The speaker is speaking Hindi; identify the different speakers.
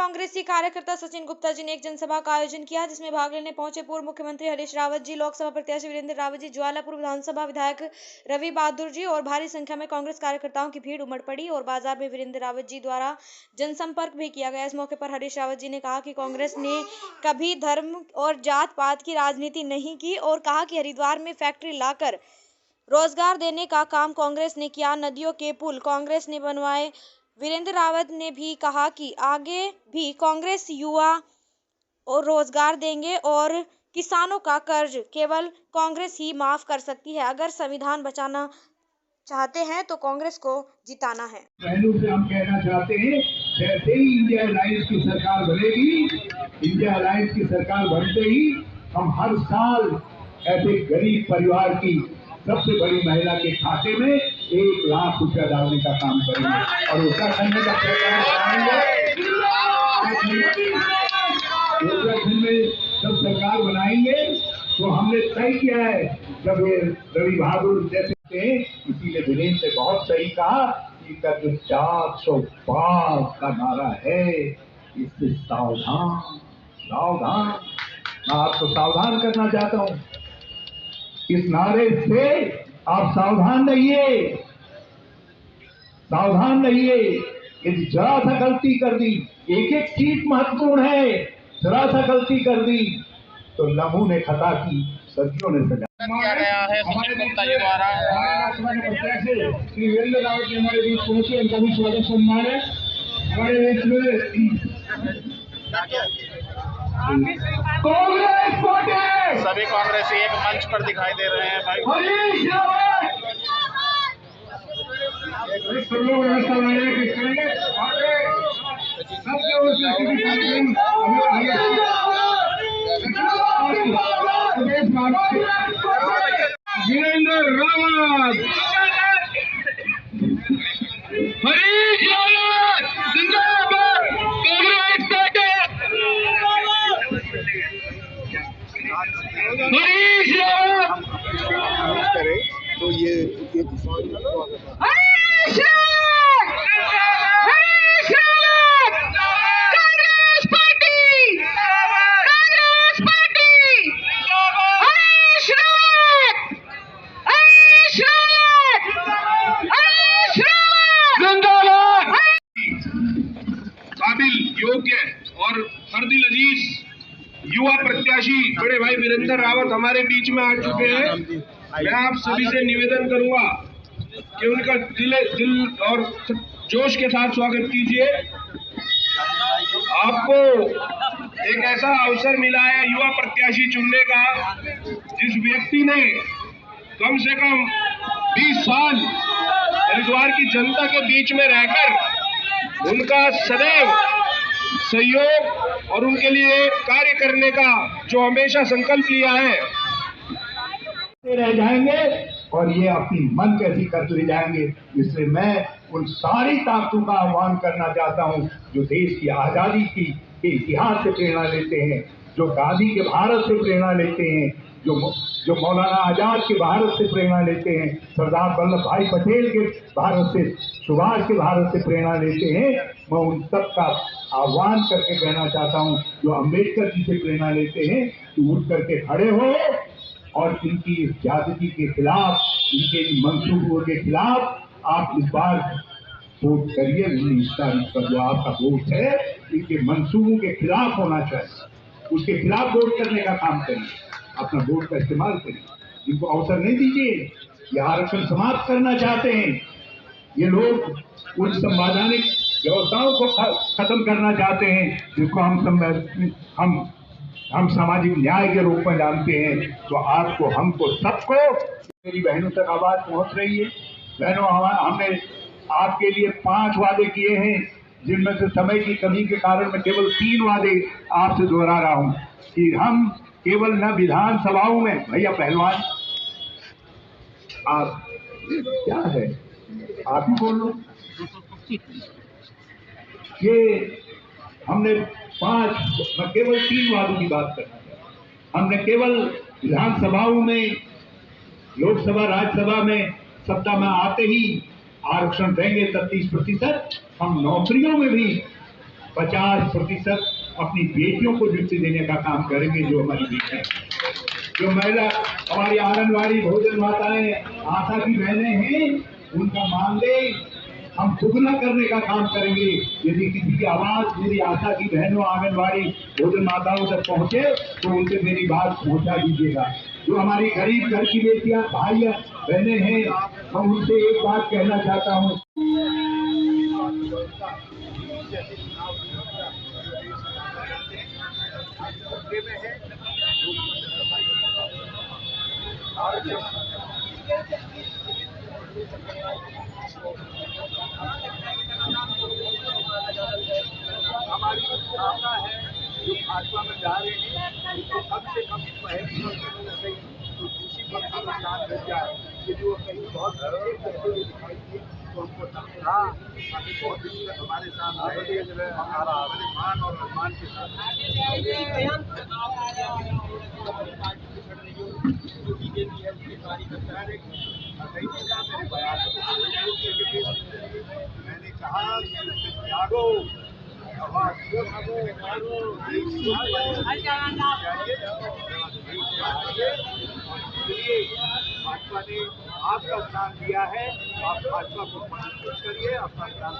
Speaker 1: कांग्रेसी कार्यकर्ता सचिन गुप्ता जी ने एक जनसभा का आयोजन किया, जिसमें भाग लेने पहुंचे पूर्व मुख्यमंत्री हरीश रावत जी, लोकसभा प्रत्याशी वीरेंद्र रावत जी, ज्वालापुर विधानसभा विधायक रवि बहादुर जी और भारी संख्या में कांग्रेस कार्यकर्ताओं की भीड़ उमड़ पड़ी और बाजार में वीरेंद्र रावत जी द्वारा जनसंपर्क भी किया गया। इस मौके पर हरीश रावत जी ने कहा कि कांग्रेस ने कभी धर्म और जात पात की राजनीति नहीं की और कहा कि हरिद्वार में फैक्ट्री लाकर रोजगार देने का काम कांग्रेस ने किया, नदियों के पुल कांग्रेस ने बनवाए। वीरेंद्र रावत ने भी कहा कि आगे भी कांग्रेस युवा और रोजगार देंगे और किसानों का कर्ज केवल कांग्रेस ही माफ कर सकती है। अगर संविधान बचाना चाहते हैं तो कांग्रेस को जिताना है।
Speaker 2: पहलू से हम कहना चाहते हैं, जैसे ही इंडिया अलायंस की सरकार बनेगी, इंडिया अलायंस की सरकार बनते ही हम हर साल ऐसे गरीब परिवार की सबसे बड़ी महिला के खाते में 1 लाख रुपया डालने का काम करेंगे और उत्तराखंड का उत्तराखंड में जब सरकार बनाएंगे तो हमने तय किया है, जब ये रवि बहादुर जैसे हैं, इसीलिए वीरेंद्र ने बहुत सही कहा कि इनका जो 405 का नारा है, इससे सावधान सावधान, मैं आपको सावधान करना चाहता हूँ। इस नारे से आप सावधान रहिए, सावधान रहिए। यदि जरा सा गलती कर दी, एक चीज महत्वपूर्ण है, जरा सा गलती कर दी तो नमूने खता की सदियों ने सजा
Speaker 3: किया गया है। सचिन गुप्ता जी द्वारा
Speaker 2: श्री वीरेंद्र रावत जी हमारे बीच पहुंचे, उनका भी स्वागत सम्मान है हमारे बीच में। कांग्रेस पार्टी
Speaker 3: सभी कांग्रेसी एक मंच पर दिखाई दे रहे हैं भाई।
Speaker 2: सब लोग व्यवस्था बनाने करेंगे, सबके ओर से वीरेंद्र रावत, हरीश रावत जिंदाबाद, कांग्रेस पार्टी, हरीश रावत
Speaker 4: करे तो ये
Speaker 2: काबिल, योग्य और हर दिल अजीज युवा प्रत्याशी बड़े भाई वीरेंद्र रावत हमारे बीच में आ चुके हैं। मैं आप सभी से निवेदन करूंगा कि उनका दिल और जोश के साथ स्वागत कीजिए। आपको एक ऐसा अवसर मिला है युवा प्रत्याशी चुनने का, जिस व्यक्ति ने कम से कम 20 साल हरिद्वार की जनता के बीच में रहकर उनका सदैव सहयोग और उनके लिए कार्य करने का जो हमेशा संकल्प लिया है, रह जाएंगे और ये अपनी मन कैसी करते ले जाएंगे। इसलिए मैं उन सारी ताकतों का आह्वान करना चाहता हूं जो देश की आजादी के इतिहास से प्रेरणा लेते हैं, जो गांधी के भारत से प्रेरणा लेते हैं, जो मौलाना आजाद के भारत से प्रेरणा लेते हैं, सरदार वल्लभ भाई पटेल के भारत से, सुभाष के भारत से प्रेरणा लेते हैं। मैं उन सब का आह्वान करके कहना चाहता हूं जो अम्बेडकर जी से प्रेरणा लेते हैं कि उठ करके खड़े हो और इनकी इस ज्यादती के खिलाफ, इनके मंसूबों के खिलाफ आप इस बार वोट करिए। 19 तारीख पर जो आपका वोट है, इनके मंसूबों के खिलाफ होना चाहिए, उसके खिलाफ वोट करने का काम करिए, अपना वोट का इस्तेमाल करिए। इनको अवसर नहीं दीजिए, ये आरक्षण समाप्त करना चाहते हैं, ये लोग उन संवैधानिक व्यवस्थाओं को खत्म करना चाहते हैं जिसको हम सामाजिक न्याय के रूप में जानते हैं। तो आपको, हमको, सबको, मेरी बहनों तक आवाज पहुंच रही है। बहनों, हमने आपके लिए 5 वादे किए हैं, जिनमें से समय की कमी के कारण मैं केवल 3 वादे आपसे दोहरा रहा हूं कि हम केवल न विधानसभाओं में, भैया पहलवान आप क्या है, आप ही बोल लो। ये हमने 5, मैं केवल 3 वादों की बात करना चाहता। हमने केवल विधानसभाओं में, लोकसभा राज्यसभा में सत्ता में आते ही आरक्षण देंगे 33%। हम नौकरियों में भी
Speaker 4: 50% अपनी बेटियों को ड्यूटी देने का काम करेंगे। जो हमारी बेटियां, जो महिला हमारी आंगनबाड़ी भोजन माताएं, आशा की बहनें हैं, उनका मानदेय हम दुगना करने का काम करेंगे। यदि किसी की आवाज मेरी आशा की बहनों, आंगनबाड़ी भोजन माताओं तक पहुंचे तो उनसे मेरी बात पहुंचा दीजिएगा। जो हमारी गरीब घर की बेटियां, भाई बहनें हैं, मैं उनसे एक बात कहना चाहता हूँ। हमारी भावना है जो भाजपा में जा रहे हैं उनको कम से कम तो दूसरी पक्ष में ध्यान मिल जाए कि जो कहीं बहुत दिखाई दिए तो हमको समझा बहुत दिक्कत हमारे सामने हमारे मान और सम्मान के साथ मैंने कहा जागो, भाजपा ने आपका स्थान दिया है, आप भाजपा को मजबूत करिए, अपना स्थान